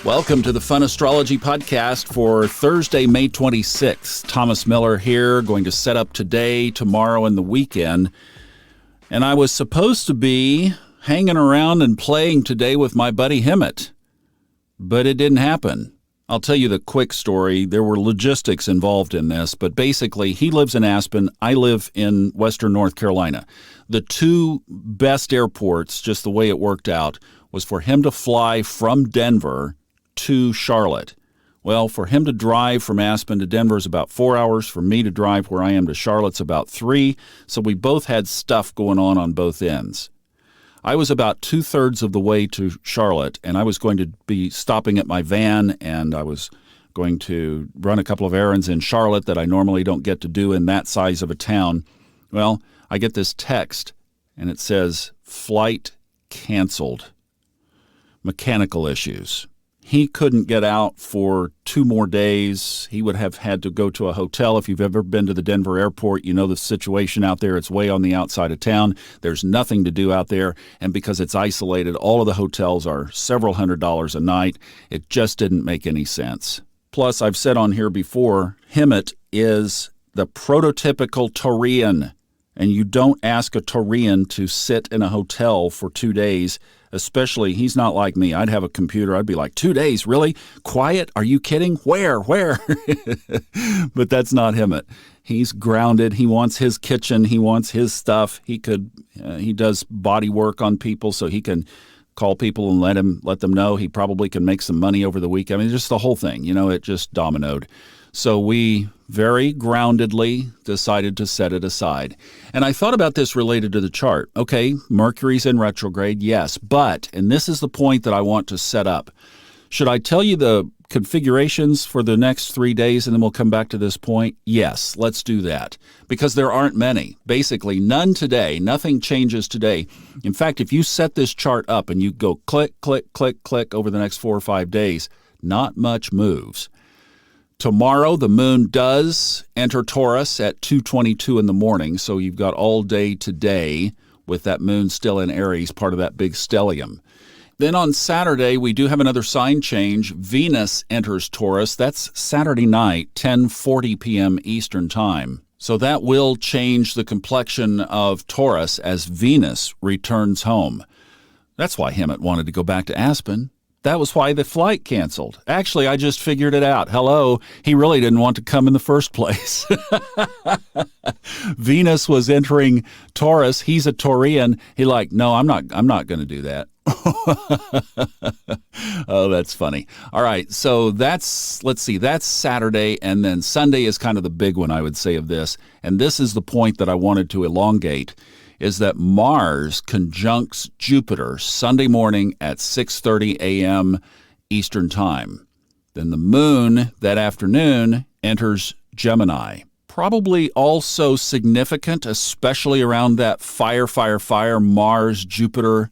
Welcome to the Fun Astrology Podcast for Thursday, May 26th. Thomas Miller here, going to set up today, tomorrow, and the weekend. And I was supposed to be hanging around and playing today with my buddy Hemant, but it didn't happen. I'll tell you the quick story. There were logistics involved in this, but basically he lives in Aspen. I live in Western North Carolina. The two best airports, just the way it worked out, was for him to fly from Denver to Charlotte. Well, for him to drive from Aspen to Denver is about 4 hours. For me to drive where I am to Charlotte's about 3. So we both had stuff going on both ends. I was about 2/3 of the way to Charlotte, and I was going to be stopping at my van, and I was going to run a couple of errands in Charlotte that I normally don't get to do in that size of a town. Well, I get this text, and it says, flight canceled. Mechanical issues. He couldn't get out for 2 more days. He would have had to go to a hotel. If you've ever been to the Denver airport, you know the situation out there. It's way on the outside of town. There's nothing to do out there. And because it's isolated, all of the hotels are several $100s a night. It just didn't make any sense. Plus, I've said on here before, Hemant is the prototypical Taurian. And you don't ask a Taurian to sit in a hotel for 2 days. Especially, he's not like me. I'd have a computer. I'd be like, 2 days, really? Quiet? Are you kidding? Where? But that's not Hemant. He's grounded. He wants his kitchen. He wants his stuff. He does body work on people, so he can call people and let them know. He probably can make some money over the weekend. I mean, just the whole thing. It just dominoed. So we very groundedly decided to set it aside. And I thought about this related to the chart. Okay, Mercury's in retrograde, yes, but, and this is the point that I want to set up. Should I tell you the configurations for the next 3 days and then we'll come back to this point? Yes, let's do that. Because there aren't many. Basically, none today. Nothing changes today. In fact, if you set this chart up and you go click, click, click, click over the next 4 or 5 days, not much moves. Tomorrow, the moon does enter Taurus at 2:22 in the morning, so you've got all day today with that moon still in Aries, part of that big stellium. Then on Saturday, we do have another sign change. Venus enters Taurus. That's Saturday night, 10:40 p.m. Eastern Time. So that will change the complexion of Taurus as Venus returns home. That's why Hemant wanted to go back to Aspen. That was why the flight canceled. Actually, I just figured it out. Hello, he really didn't want to come in the first place. Venus was entering Taurus. He's a Taurian. No, I'm not going to do that. Oh, that's funny. All right, so that's Saturday, and then Sunday is kind of the big one, I would say, of this. And this is the point that I wanted to elongate, is that Mars conjuncts Jupiter Sunday morning at 6:30 a.m. Eastern Time. Then the moon that afternoon enters Gemini. Probably also significant, especially around that fire Mars-Jupiter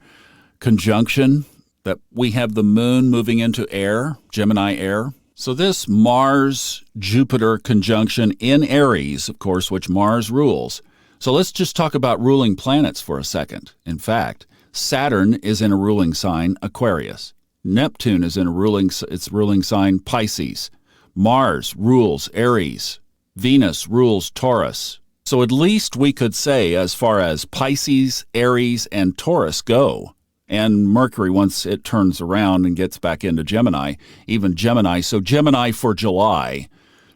conjunction, that we have the moon moving into air, Gemini air. So this Mars-Jupiter conjunction in Aries, of course, which Mars rules. So let's just talk about ruling planets for a second. In fact, Saturn is in a ruling sign, Aquarius. Neptune is in its ruling sign, Pisces. Mars rules Aries. Venus rules Taurus. So at least we could say, as far as Pisces, Aries, and Taurus go, and Mercury, once it turns around and gets back into Gemini, even Gemini. So Gemini for July,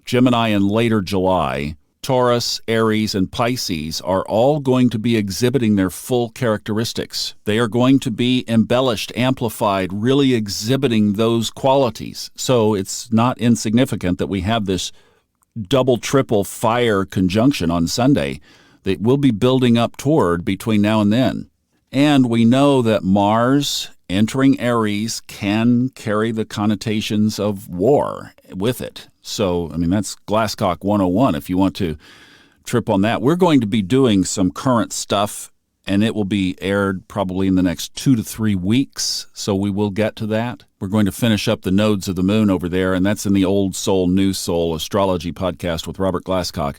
Gemini in later July, Taurus, Aries, and Pisces are all going to be exhibiting their full characteristics. They are going to be embellished, amplified, really exhibiting those qualities. So it's not insignificant that we have this double, triple fire conjunction on Sunday that we'll be building up toward between now and then. And we know that Mars entering Aries can carry the connotations of war with it. So, I mean, that's Glasscock 101 if you want to trip on that. We're going to be doing some current stuff, and it will be aired probably in the next 2 to 3 weeks, so we will get to that. We're going to finish up the nodes of the moon over there, and that's in the Old Soul, New Soul Astrology podcast with Robert Glasscock.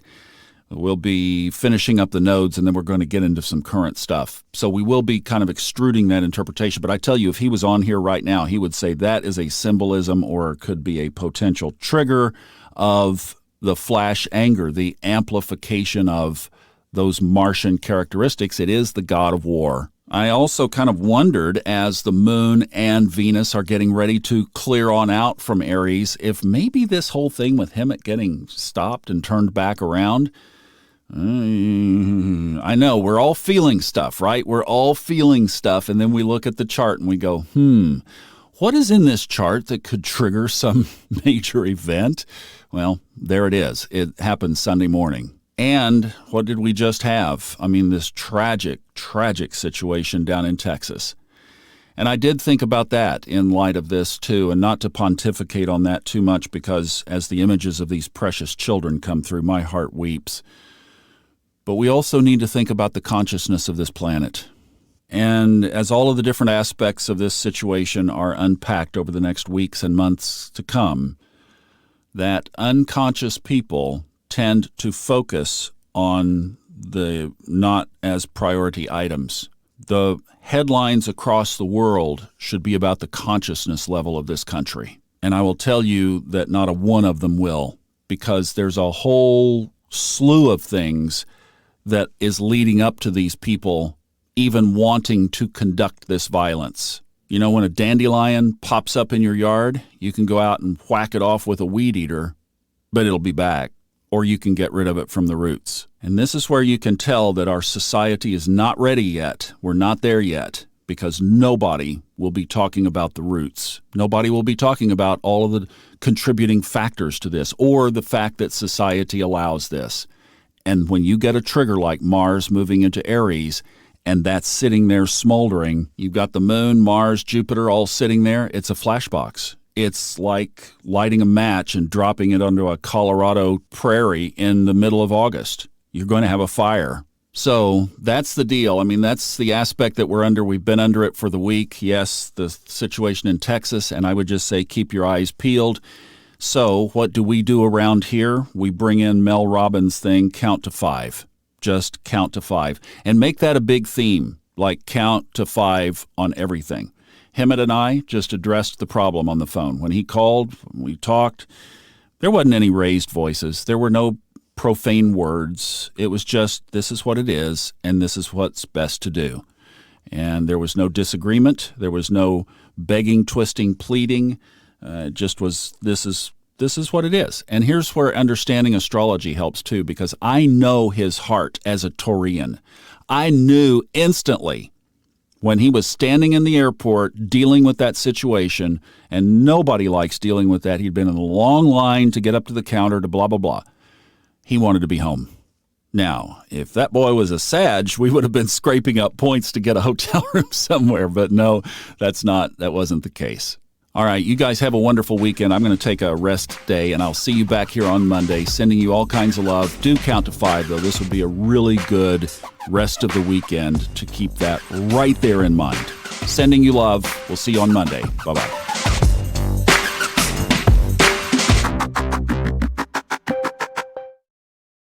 We'll be finishing up the nodes, and then we're going to get into some current stuff. So we will be kind of extruding that interpretation. But I tell you, if he was on here right now, he would say that is a symbolism or could be a potential trigger of the flash anger, the amplification of those Martian characteristics. It is the god of war. I also kind of wondered, as the moon and Venus are getting ready to clear on out from Aries, if maybe this whole thing with him getting stopped and turned back around. I know, we're all feeling stuff, right? We're all feeling stuff, and then we look at the chart and we go, what is in this chart that could trigger some major event? Well, there it is. It happened Sunday morning. And what did we just have? I mean, this tragic situation down in Texas. And I did think about that in light of this, too, and not to pontificate on that too much, because as the images of these precious children come through, my heart weeps. But we also need to think about the consciousness of this planet. And as all of the different aspects of this situation are unpacked over the next weeks and months to come, that unconscious people tend to focus on the not as priority items. The headlines across the world should be about the consciousness level of this country. And I will tell you that not a one of them will, because there's a whole slew of things that is leading up to these people even wanting to conduct this violence. You know, when a dandelion pops up in your yard, you can go out and whack it off with a weed eater, but it'll be back. Or you can get rid of it from the roots. And this is where you can tell that our society is not ready yet. We're not there yet, because nobody will be talking about the roots. Nobody will be talking about all of the contributing factors to this, or the fact that society allows this. And when you get a trigger like Mars moving into Aries, and that's sitting there smoldering, you've got the moon, Mars, Jupiter all sitting there, it's a flashbox. It's like lighting a match and dropping it onto a Colorado prairie in the middle of August. You're going to have a fire. So that's the deal. I mean, that's the aspect that we're under. We've been under it for the week. Yes, the situation in Texas, and I would just say keep your eyes peeled. So what do we do around here? We bring in Mel Robbins' thing, count to 5. Just count to 5. And make that a big theme, like count to 5 on everything. Hemant and I just addressed the problem on the phone. When he called, we talked, there wasn't any raised voices. There were no profane words. It was just, this is what it is, and this is what's best to do. And there was no disagreement. There was no begging, twisting, pleading. It just was, this is what it is. And here's where understanding astrology helps too, because I know his heart as a Taurian. I knew instantly when he was standing in the airport dealing with that situation, and nobody likes dealing with that. He'd been in a long line to get up to the counter to blah, blah, blah. He wanted to be home. Now, if that boy was a Sag, we would have been scraping up points to get a hotel room somewhere. But no, that wasn't the case. All right, you guys have a wonderful weekend. I'm going to take a rest day, and I'll see you back here on Monday, sending you all kinds of love. Do count to 5, though. This would be a really good rest of the weekend to keep that right there in mind. Sending you love. We'll see you on Monday. Bye-bye.